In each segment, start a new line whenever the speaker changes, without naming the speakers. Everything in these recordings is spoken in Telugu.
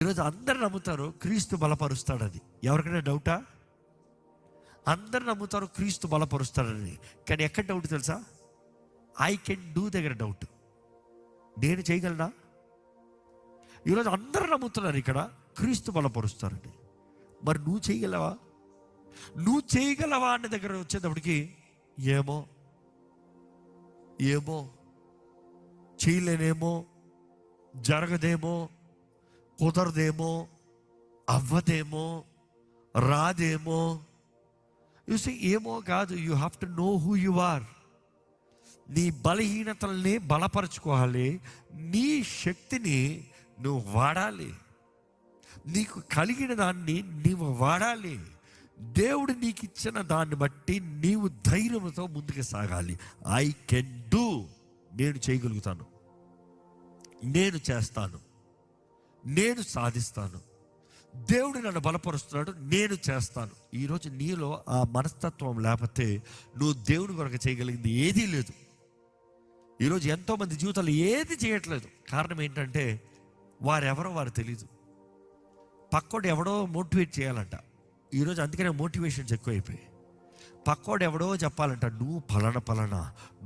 ఈరోజు అందరు నమ్ముతారు క్రీస్తు బలపరుస్తాడని. ఎవరికైనా డౌటా? అందరు నమ్ముతారు క్రీస్తు బలపరుస్తాడని. కానీ ఎక్కడ డౌట్ తెలుసా? ఐ కెన్ డూ దగ్గర డౌట్. నేను చేయగలనా? ఈరోజు అందరూ నమ్ముతున్నారు ఇక్కడ క్రీస్తు బలపరుస్తారని. మరి నువ్వు చేయగలవా? నువ్వు చేయగలవా అనే దగ్గర వచ్చేటప్పటికి ఏమో చేయలేనేమో, జరగదేమో, కుదరదేమో, అవ్వదేమో, రాదేమో. చూసి ఏమో కాదు. You have to know who you are. నీ బలహీనతల్ని బలపరచుకోవాలి. నీ శక్తిని నువ్వు వాడాలి. నీకు కలిగిన దాన్ని నీవు వాడాలి. దేవుడు నీకు ఇచ్చిన దాన్ని బట్టి నీవు ధైర్యంతో ముందుకు సాగాలి. I can do. నేను చేయగలుగుతాను, నేను చేస్తాను, నేను సాధిస్తాను, దేవుడు నన్ను బలపరుస్తున్నాడు, నేను చేస్తాను. ఈరోజు నీలో ఆ మనస్తత్వం లేకపోతే నువ్వు దేవుని కొరకు చేయగలిగింది ఏదీ లేదు. ఈరోజు ఎంతోమంది జీవితాలు ఏది చేయట్లేదు. కారణం ఏంటంటే వారెవరో వారు తెలీదు. పక్కోడు ఎవడో మోటివేట్ చేయాలంట ఈరోజు. అందుకనే మోటివేషన్స్ ఎక్కువైపోయాయి. పక్కోడు ఎవడో చెప్పాలంట, నువ్వు పలానా,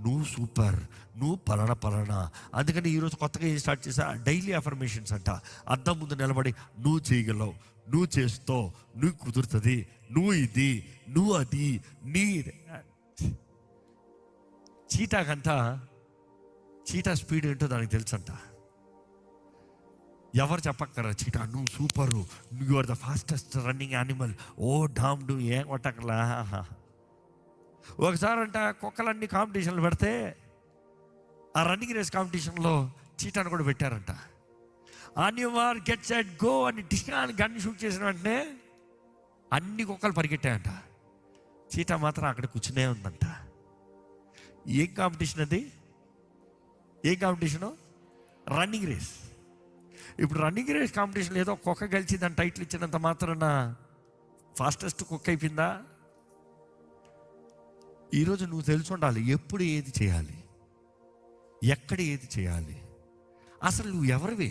నువ్వు సూపర్, నువ్వు పలానా. అందుకని ఈరోజు కొత్తగా ఏం స్టార్ట్ చేసా? డైలీ అఫర్మేషన్స్ అంట. అద్దం ముందు నిలబడి నువ్వు చేయగలవు, నువ్వు చేస్తావు, నువ్వు కుదురుతుంది, నువ్వు ఇది, నువ్వు అది. నీ చీటా స్పీడ్ ఏంటో దానికి తెలుసంట. ఎవరు చెప్పక్కరా, చీటా నువ్వు super, you are the fastest running animal, ఓ డామ్ డూ, ఏం కొట్టక్కలా. ఒకసారి అంట కుక్కలన్నీ కాంపిటీషన్లు పెడితే ఆ రన్నింగ్ రేస్ కాంపిటీషన్లో చీటాను కూడా పెట్టారంట. On your get set go అని డిస్కాన్ గన్ షూట్ చేసిన వెంటనే అన్ని కుక్కలు పరిగెట్టాయంట. చీటా మాత్రం అక్కడ కూర్చునే ఉందంట. ఏం కాంపిటీషన్ అది? ఏం కాంపిటీషను? Running race. ఇప్పుడు రన్నింగ్ రేస్ కాంపిటీషన్ ఏదో కుక్క గెలిచి దాని టైటిల్ ఇచ్చినంత మాత్రాన ఫాస్టెస్ట్ కుక్క అయిపోయిందా? ఈరోజు నువ్వు తెలిసి ఉండాలి ఎప్పుడు ఏది చేయాలి, ఎక్కడ ఏది చేయాలి. అసలు నువ్వు ఎవరివి?